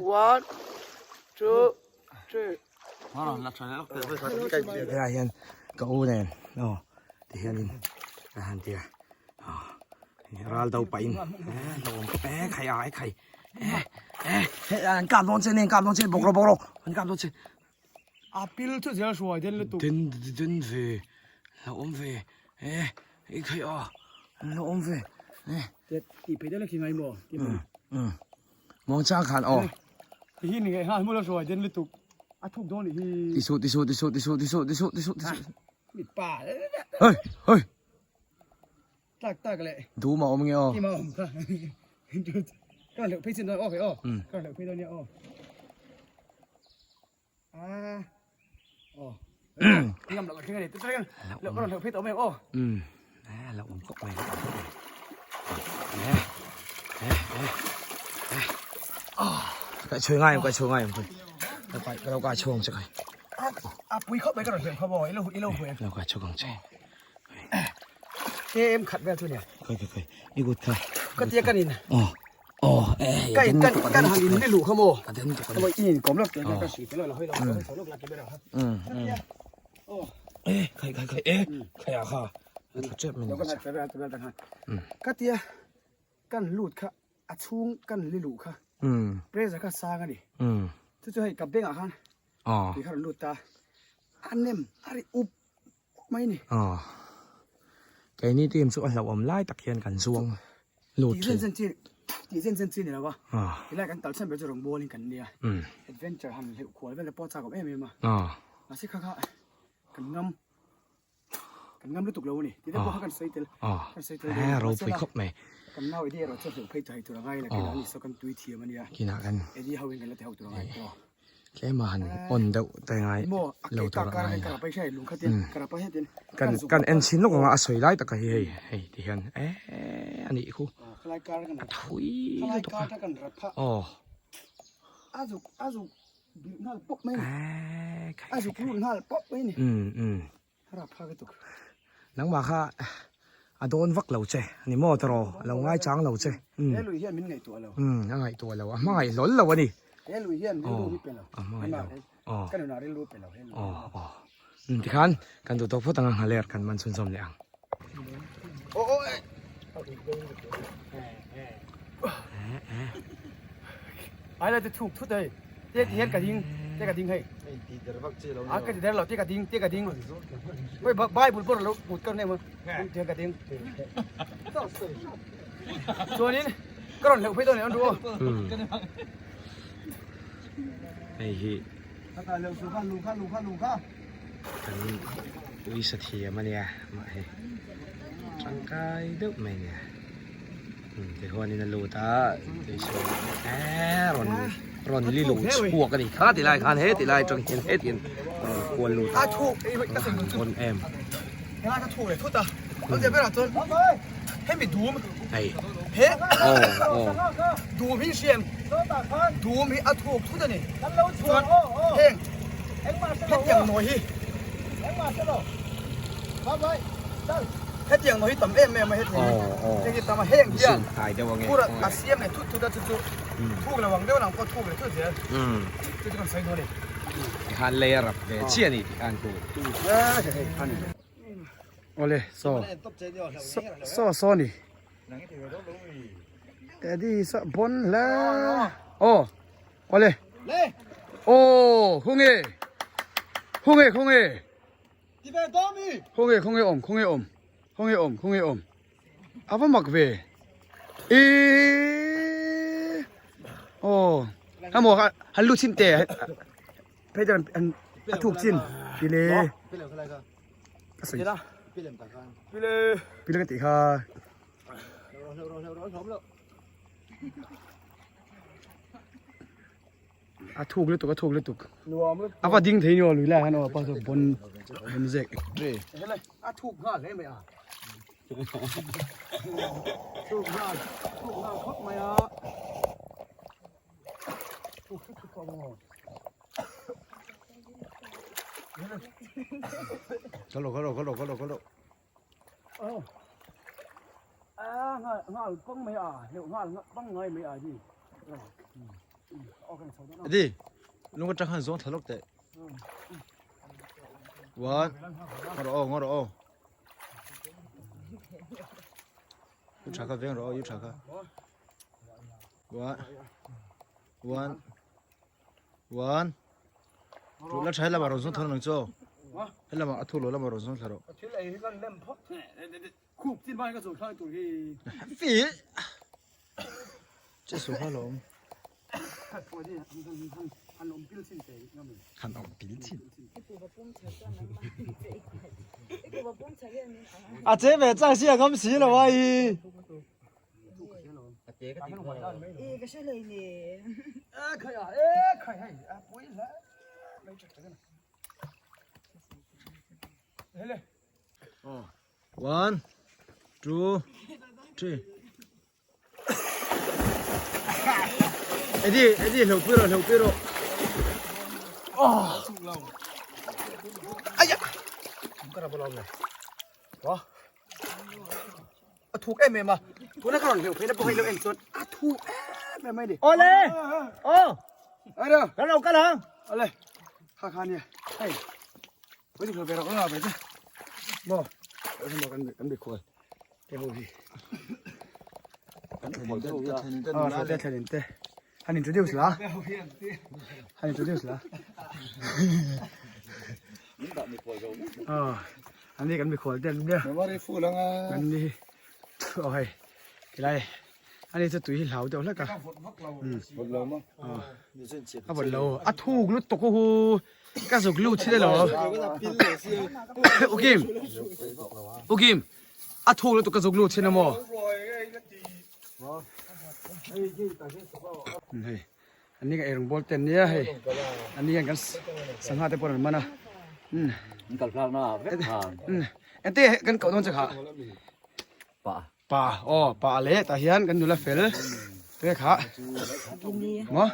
One, two, three. Ra hiện cậu này, thì hiện hàng tia, ra đâu pin, khai ai khai, anh cảm ơn trên bốc rồi, anh cảm ơn trên. Apple chút giờ rồi đến lúc đến về, là ôm về, khai là ôm về, thì phải đấy là khi ngày mùa, mong cha khăn thì này ha mua rồi đến lúc thuốc đó thì đi số bị bà ơi tak cái lệ đủ mà ông nghe đi mà cái lượng phải xin rồi phải cái lượng phải đâu nhỉ ngâm lại cái này tôi thấy lượng cái lượng phải tao mày là ông cọc mày cái chơi ngay thôi cái đâu cả chơi chắc cái quý khóc mấy cái lượng không bồi lâu hồi đâu cả chơi còn chơi em khát về thôi nè coi đi gột thôi cái tia cái này cái hàng nghìn đi lũ không bồ cái đến cái bồi in cốm lắm cái xỉ cái là hơi lâu cái số là cái bên nào khai à chết mình cái tia cái lụt khá chung cái lũ khá bây giờ cái xa cái này tôiให้กับเด้งอ่ะครับที่เขาลูดตาอันเนมอะไรอุบไม่นี่cái này tìm số là ẩm lại thực hiện cảnh xuông lụtที่เส้นจีนี่แล้ววะที่แรกกันตัดเส้นไปจะลงโบลิ่งกันเนี่ยadventure หันเหลวขวดไปแล้วป้อจากกับเอ็มมาแล้วสิข้ากันงำรู้ตุกแล้วนี่ที่ได้ป้อกันใส่เตลเราไปคบไหมกันเน่าไอเดียเราจะเหลวไปใจตัวง่ายเลยกินอันนี้สักกันตุยเทียมันเนี่ยกินกันไอเดียเขาเองกันแล้วแต่เขาตัวง่ายก็แค่มาหันอ่อนเดาแต่ไงเราตัวง่ายกระไปใช่ลุงขัดเตียนกระไปให้เตียนกันเอ็นชินลูกว่าสวยไล่แต่ก็เฮ้ยที่เห็นอันนี้คู่รายการกันถุยรายการกันรับพระอาจุบินหัลป๊อกไหมอาจุรุ่นหัลป๊อกไหมนี่รับพระกันตุกนังมาค่ะโดนวักเหล่าเจนี่มอตรอเราง่ายจังเหล่าเจลุยเฮียนมินไงตัวเราไงตัวเราไม่หล่นเราวะนี่ลุยเฮียนมินรู้ไม่เป็นเราไม่มากันหนาเรียนรู้เป็นเราที่ขันกันตัวพูดต่างหากเลยกันมันสุ่มๆเลยโอ้ยอะไรจะถูกทุกเลยเจ๊เฮียนกระดิ่งให้ก็จะได้เราเจ๊กระดิ่งเฮ้ยใบบุญบุญเราบุญกันเนี่ยมึงเจ๊กระดิ่งตัวนี้ก็หล่นเหลวไปตัวไหนอันดูไอ้ฮีกันเร็วสู้กันลุงกันกันวิสถีมันเนี่ยมาให้ร่างกายดุไหมเนี่ยเดี๋ยววันนี้นั่นลูตาเดี๋ยวช่วยรอนลิลูชัวกันอีกข้าติลายคานเฮติลายจงเห็นเฮตินควรลูตาถูกคนแอมยังไงก็ถูกเลยทุกตาเราจะไปหาตัวให้มีดูมั้ยเฮ้ดูมีเสียงดูมีถูกทุกตานี่เฮ้อย่างหน่อยฮิเฮ็ดอย่างหน่อยต่ำเอ็มแม่มาเฮ็ดอย่างนี้ต่ำมาเฮงเดียวพูดอาเซียนเนี่ยทุกทุกระวังเดี๋ยวหลังก็ทุกเลยทุกเสียทุกคนใส่ตัวเลยฮันเลยรับเชี่ยนี่ฮันกูโอ้เลยโซ่นี่แต่ดีสะบนแล้วโอ้เลยโอ้คงเอ홍해 옴 아빠 막 왜? 한번 할로 침대 배전 툭진 빌레 빌레 티하ถูกเลยตุกอาว่าดิ้งเทียนลุยแล้วฮะเนาะป้าบนเซ็กเร่เห็นเลยถูกง่ายเลยไหมถูกง่ายครบไหมถูกครบหมดก็โล ngà băng mấy à hiệu ngà băng ngay mấy à gì đi lúc có chắc hẳn giống thật lúc đấy what ngồi đó you chả có viên rồi you chả có one chú là trái là bảo giống thật năng cho hay là mà thu lỗ là bảo giống thật rồi thế này cái lem phốt khu tin bay cái số khai tụi phỉ这说话了喊ông biểu情啊这边暂时咁死了哇伊cái xe này nè khai à khai hay bối ra lấy chắc cái này đây này one two three Eddie lâu rồi ai da cái nào bao này đó thuộc em mà thuộc nó còn hiểu thế nó bao nhiêu em suốt thuộc em mấy đi ô lê ô ở đâu cái nào cái nào ở đây khá khá nhỉ hey với thì về đó có nào về chứ bò ở trong đó cần bị khôi cái hồ gì đây là đến đây anh introduce là anh introduce là anh đi cần bị khôi tên nhá anh đi rồi cái này anh điจะตุยเหลาเดี๋ยวแล้วกันบดเหลาอ่ะถูกลุตกหูก็สุกลุใช่เหรอโอเคอ่ะถูกลุตกก็สุกลุใช่ไหมมั้งอันนี้ก็เอ็งบอลเต็นเนี่ยเฮ้ยอันนี้ยังกันสังหารแต่ปนมันนะกัลพลางหน้าเวททาง เอ็นเต้กันเก่าต้องจะขา ป่า ป่าอ๋อป่าเละตาเฮียนกันดูแลเฟลเต้ขามั้ง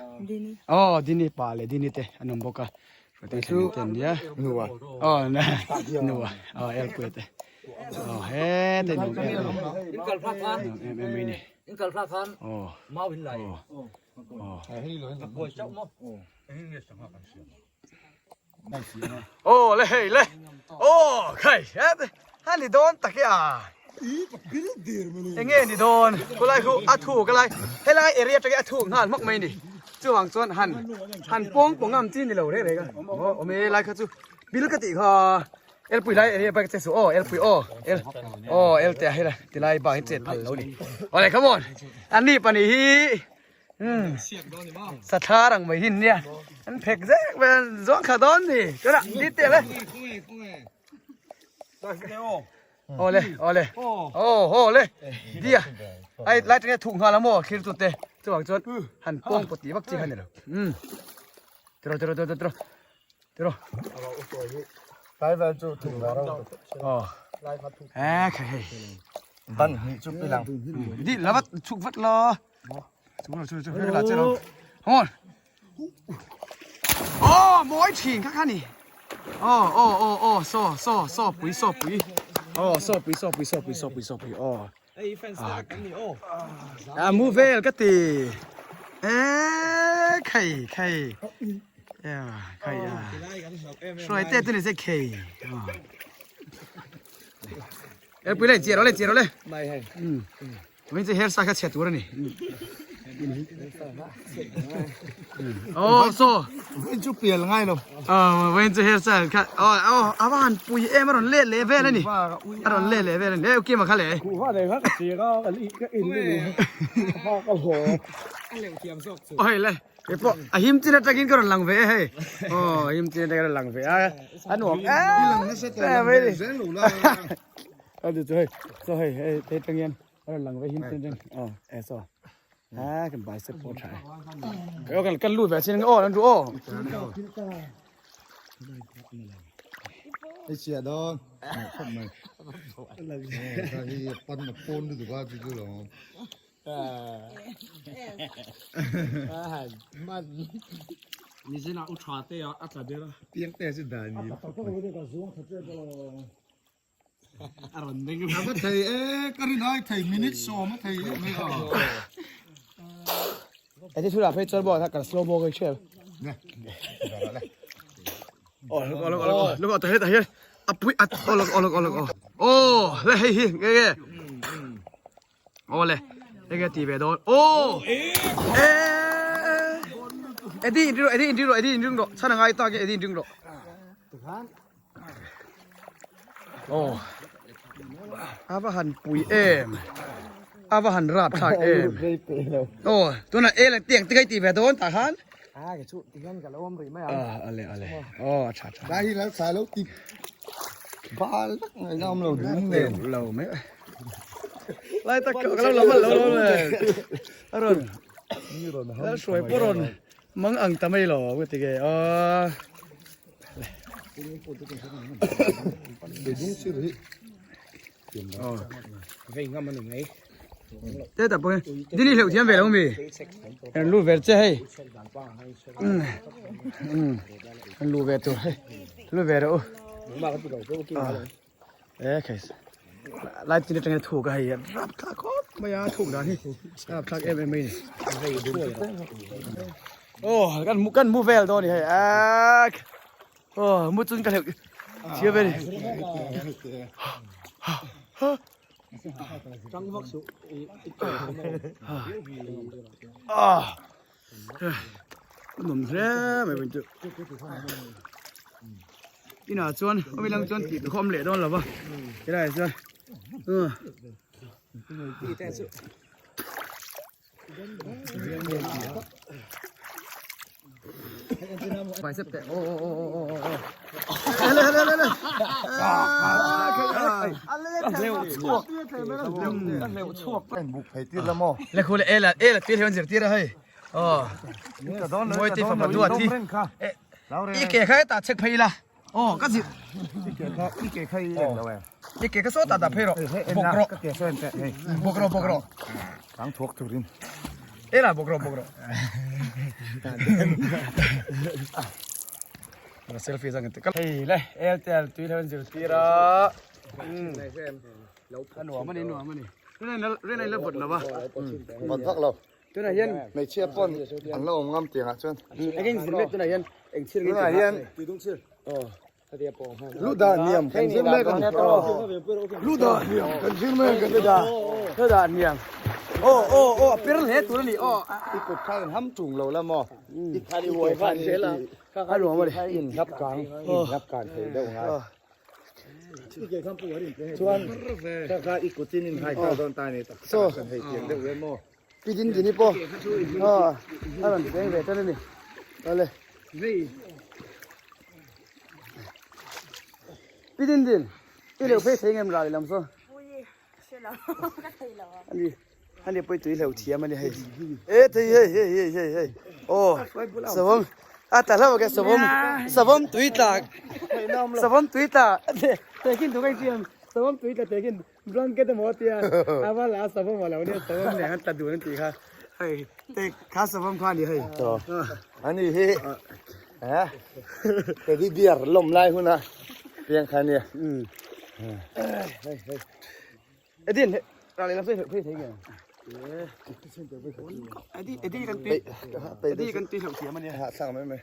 อ๋อดินี่ป่าเละดินี่เต้อันนั้นบอกกันเต้ชูเต็นเนี่ยนัวอ๋อนะนัวอ๋อเอลกุเต้อ๋อเฮ้เต้นัวเอ็ม อินกัลพลางพัน เอ็มนี่ อินกัลพลางพัน อ๋อ มาวินไหล อ๋อ ป่วยเจ้ามั้ง โอ้เลยโอ้ใครฮันนี่โดนตะกี้อ่ะเอ็งนี่โดนกูไล่กูอัดถูกกันไล่ให้ไล่เอเรียตะกี้อัดถูกหันมักไม่ดิจู่หวังส่วนหันป้องงามจีนนี่เหรอเรื่องอะไรกันโอ้ไม่ไล่เขาจู่บิลกติค่ะเอลปุยไล่เอเรียไปเจสุโอเอลปุยโอเอลแต่ให้ละติไล่บางเจ็ดพันแล้วนี่อะไรครับมอนอันนี้ปนีศรัทธารังไม่หินเนี่ยอันเพ็กเจ๊เป็นจ้องขาดอนนี่ก็ละดิเตะเลยโอ้เลยโอ้เลยดีอ่ะไอ้ไล่ตรงนี้ถูกหันละโม่คิดตัวเตะตัวหวังจนหันป้องปกติวักจีหันเนี่ยหรอเดี๋ยวไล่ไปจุดถูกแล้วอ๋อไล่พัดถูกใครตั้นนี่จุดไปหลังดิแล้ววัดถูกวัดรอช่วยให้หลานเจ้าฮอนโอ้มวยถิงข้างนี่โอ้ซ้อปุ๋ยโอ้ซ้อปุ๋ยโอ้ไอ้แฟนสตาร์กันนี่โอ้มูเวลก็ตีไข่ช่วยเต้ตัวนี้สิไข่ปุ๋ยเลยเจียร์เลยไม่ให้ไม่จะเฮร์ซ่าแค่เช็ดตัวนี่โอ้โซ่เว้นจุเปลี่ยนง่ายเลยเว้นจะเฮร์ซ่าแค่อาบ้านปุ๋ยมาโดนเละเว้นเลยนี่มาโดนเละเว้นเลยโอเคมาขั้นเลยกูว่าเลยครับเสียก็อินไม่รู้พ่อก็โหเหลวเทียมซอกโอ้ยเลยไอ้พวกหิมจีนจะกินก็โดนหลังเว้ยโอ้หิมจีนจะโดนหลังเว้ยอันหนวกแต่ไม่ดิเดี๋ยวช่วยเตะตังเงินโดนหลังเว้ยหิมจีนโซ่กันบายสปอร์ตใช่แล้วกันรูดแบบเช่นโอ้นั่นดูโอ้ไอ้เสียดอนทำไมอะไรที่ปั้นแบบโคนดูว่าจุดหรอมันนี่สินะอุทราเตะอัตราเดียว เตียงแต่สิดานี่ ก็ไทยก็รีน้อยไทยมินิทโซมาไทยไม่ออก ไอ้ที่ทุเรศเพชรจอร์บอกถ้ากับสโลโมก็เชื่อ เนี่ย โอ้แล้วก็แต่เฮ้ยอ่ะปุ้ยอ่ะโอ้โอ้เลยเฮ้ยเงี้ยโอ้เลยเงี้ยตีไปโดนโอ้เอ็ดดี้อินดิโร่ฉันง่ายตาเอ็ดดี้อินดิโร่โอ้อาบหันปุยอาบหันราบทางโอ้ตัวนั้นเลยเตียงตีตีไปโดนตาหันอะไรโอ้ชัดได้แล้วสายแล้วติดบ้าแล้วไงน้ำเราดึงเนี่ย เราไม่ไล่ตะเกียบเราเลยอรุณแล้วสวยปรุณมังอังทำไมหรอกูติเกอเดี๋ยวนี้สิริ เจ๊แต่ปุ๊บดินี่เหลวเทียมเวลาไม่รู้เวลเจ๊ให้รู้เวลตัวให้รู้เวลโอ้เคสไล่ที่นี่ตั้งแต่ถูกให้รับทักก็ไม่ยากถูกนะนี่รับทักเอ็มไม่นี่โอ้กันมูเวลตัวนี้ให้โอ้มูจุนกันเหลวเชื่อไปดิหนุ่มแท้ไม่เป็นจุนี่น่าชวนไม่ลังชวนติดคอมเหล่ดอนหรอปะจะได้ชวนไปเสพแต่โอ้เร็วชั่วเร็วชั่ว เป็นบุกไผ่ตีละหม้อ แล้วคุณตีเทวันเสียตีละให้อ๋อมวยตีฝันมาด้วยที่อีเก๋ใครตัดเช็คพีละอ๋อก็สิ อีเก๋ใครเล่นแล้วแหว อีเก๋ก็โซ่ตัดเพลย์บกรอบ ก็เก๋เส้นแต่เฮ้ย บกรอบ ทั้งทุกทุริน ล่ะบกรอบเซลฟี่สังเกตก็เฮ้ยเลยตีเทวันเสียตีละหนัวมันนี่เรื่องในระบบนะวะ บอลพักเรา ตัวไหนยัน ไม่เชื่อป้อนอันเรางามเตียงอ่ะชวน ไอ้เก่งสิเล็กตัวไหนยันเอ็งชื่อ ตัวไหนยัน ลูดาเนียมกันชื่อแม่กันลูดาเนียมกันชื่อแม่กันเลยด่า เท่าด่านเนี่ยโอ้เปรี้ยวเห็ดตัวนี้อีกดข้าวห้ำจุ่งเราละหม้ออีก ข้าดีหวยข้าเสียละข้าหลวงมาดิ อินรับกลางอินรับการเทได้ง่ายชวนถ้าอีกกดที่นินไทยข้าวตอนตายนี่โซ่กันให้เกียงได้เว้ยหม้อ ปีดินจีนี่ปอถ้ามันเป็นแบบนั้นนี่เอาเลยปีดินอีเหลวเพชรเสียงเงินเราเลยลำซ้อ อุ้ยใช่แล้วก็ใช่แล้ว อันนี้ไปตุยเหลวเทียมันนี่เฮ้ตุยเฮ้โอ้สมแต่แล้วแกสมตุยตากสมตุยตาแต่กินตัวไก่เทียมสมตุยตาแต่กินร้อนก็จะหมดเตียอาว่าลาสมมาแล้วเนี่ยสมเนี่ยตัดดูนั่นตีค่ะเฮ้ยแต่ข้าสมข้านี่เฮ้ย อันนี้เฮ้แต่ที่เบียร์ลมไล่หุ่นนะเพียงแค่นี้ ไอ้ดินอะไรนะเพื่อนเสียงไอ้ดิกันตีเหลวเทียมันเนี่ย หาสั่งไหม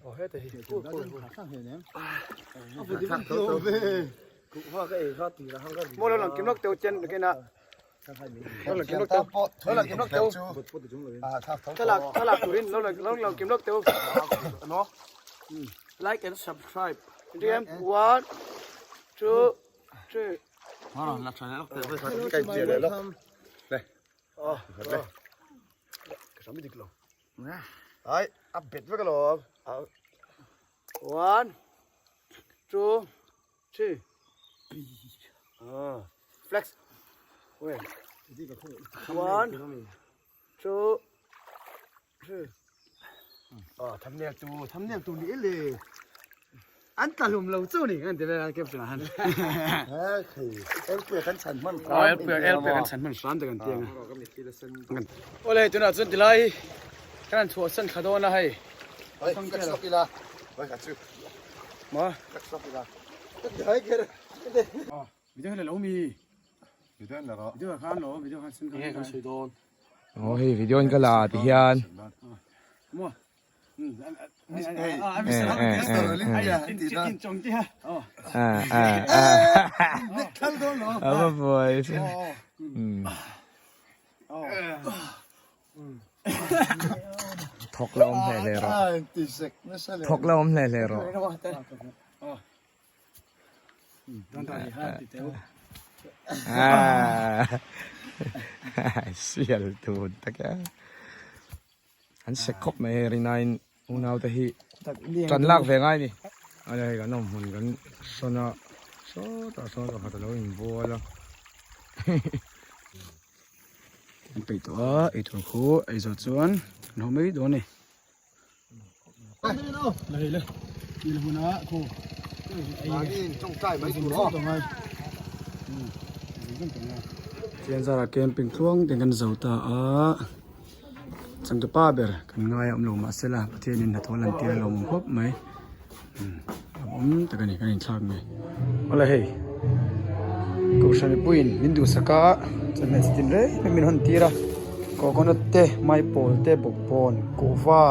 โอ้เฮ้ยแต่พูดสั่งเห็นเนี่ย พ่อก็เองเขาตีแล้วเขาก็ โมเราหลังกินนกเตียวเจนกันนะเราหลังกินนกเตียวถ้าหลักตุรินเราหลังกินนกเตียวเนาะ like and subscribe เรียม one two three หลักฐานแล้วแต่ไม่ทันใกล้เจียเลยแล้วเลย กระสับไม่ติดหรอกไอ้อัพเบ็ดไว้กันหรอ one two three flex เว้ย one two three ทำเนียมตูนี่เลยอันตาลุมเราสู้นี่กันเดี๋ยวเราเก็บสินะฮัน คือเอ็ลเปียกันฉันมัน เอลเปียกันฉันมันซ้อนกันเตียงโอ้เลยตัวนั้นจนที่ไรกันถั่วเส้นขาโดนนะให้ เฮ้ยกัดซอกกีฬาเฮ้ยกัดซื้อ มา กัดซอกกีฬาเฮ้ยเกิด比较来老米，比较看老，比较看身你看水多，哦嘿วิดีโอก็ลาที่เฮียน么？哎呀中的哦，看到了，啊不不好意思ทกแล้วอมแหล่เลยรอทกแล้วอมแหล่เลยรอเสียลตูดตะแกอันเสกครบไหมรีนายอุณเอาแต่ฮีจันลากเวง่ายนี่อะไรกันน้องหุ่นกันสนะโซ่ต่อพัดลมบัวแล้วไปตัวไอ้ตัวคู่ไอ้จอดชวนน้องไม่โดนนี่来，你来拿裤，เจียนสาระเกมปิงทวงเด็กกันเจ้าตาจังตัวป้าเบอร์กันง่ายอมลงมาเสละประเทศนี้นัดวันเตียลงครบไหมผมแต่กันนี่กันนี่ชอบไหมอะไรเฮ้ยกูฉันปุยนมินดูสก้าจะไม่สินเลยไม่มีคนตีระก็คนนั้นเตะไม่โปลเตะบกปอนกูฟ้า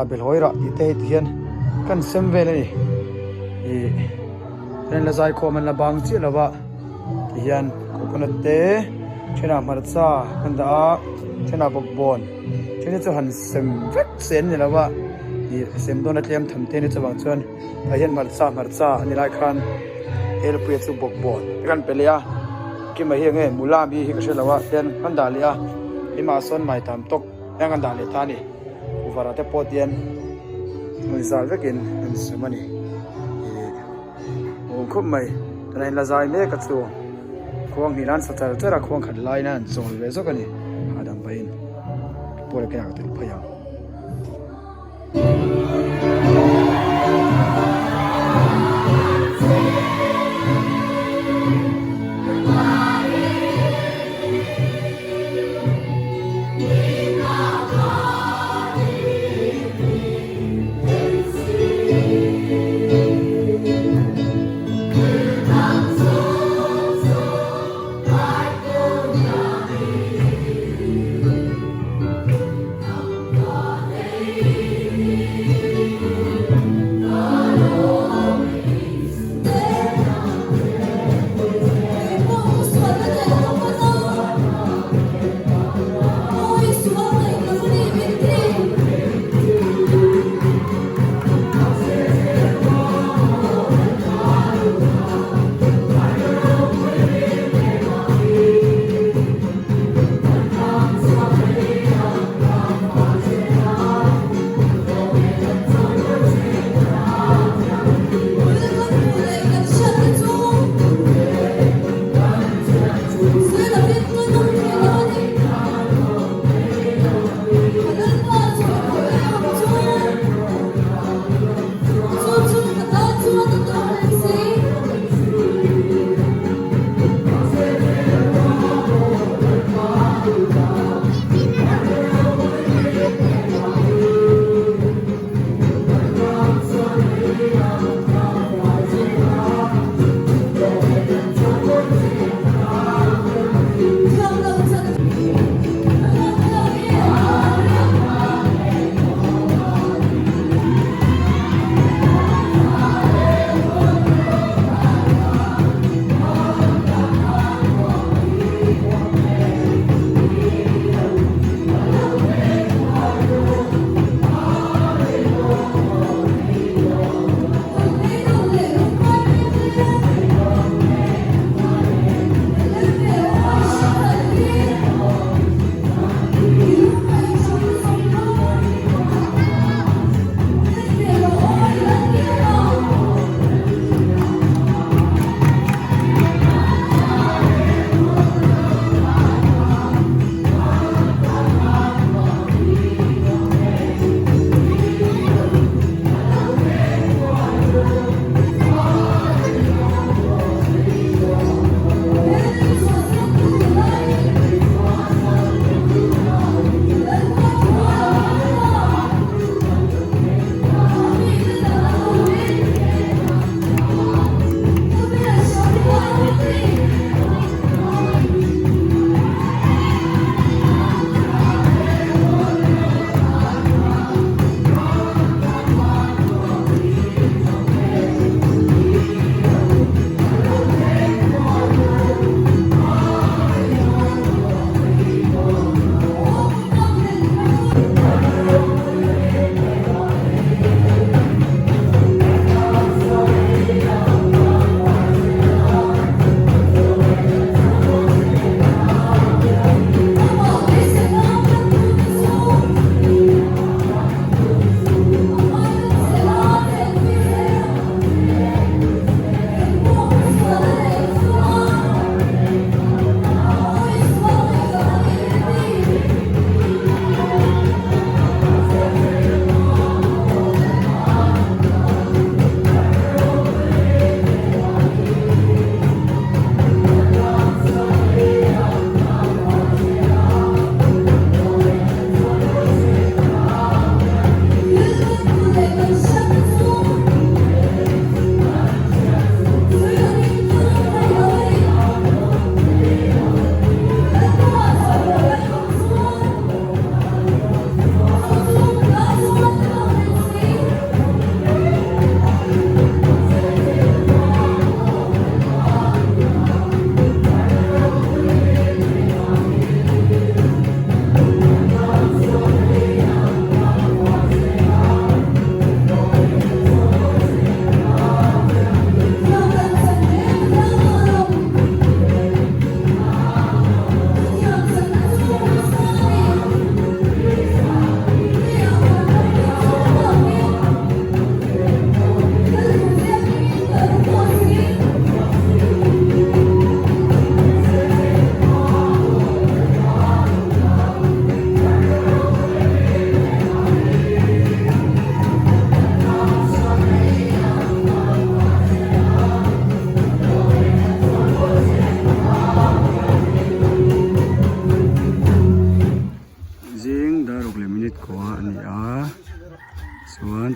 เบลหอยระอีเตะเทียนกันเซมเวลนี่เรื่องละใจคอมันละบางจีละวะเทียนก็คนนั้นเตะชนะมาร์ซากันดาชนะบกปอนชนะจะหันเซมเวกเซนนี่ละวะเซมโดนนัดเลี้ยมทำเทนจะบางชนเทียนมาร์ซานี่ไรคันเอลเปียสุบกบอลกันเปลี่ยกินมาเฮียงเงมูลามีฮิกเชลวะเทียนกันดาเลียอิมาซอนไม่ทำตกยังกันดาเลียตานี่อุฟาระเตปอเทียนมือสาวกินมันสมันี่โอ้คุ้มไหมตอนนี้ละใจเมฆกัดตัวควงหิรันสัจจะรักควงขัดไล่นั่นส่งเวสกันนี่หาดังไปอินปวดแก่ตัวพยายาม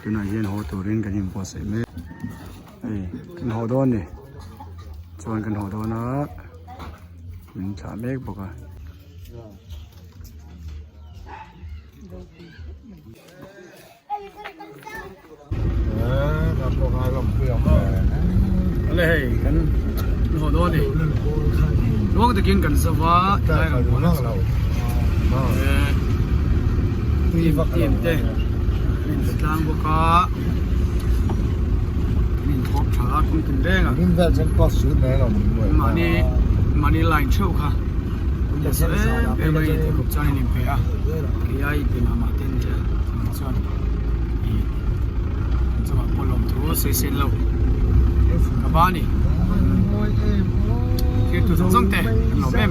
cái này yên hồ tổ lên cái nhìn bỏ sấy mê cái hồ đôn này chọn cái hồ đôn nó mình chả biết bọc à đây cái hồ đôn này lúc thì kiến cần sơ vá đây là hồ đôn tìm đây mình đang có mình học thả cũng từng đấy à mình về chân có sữa này là mình mà đi lại châu ha giờ sẽ em bây giờ cũng cho nên phải à cái ai thì mà tên chứ cho cho bạn có lòng thú sẽ xin lâu các bạn đi cái tụi sống tệ nó mẹ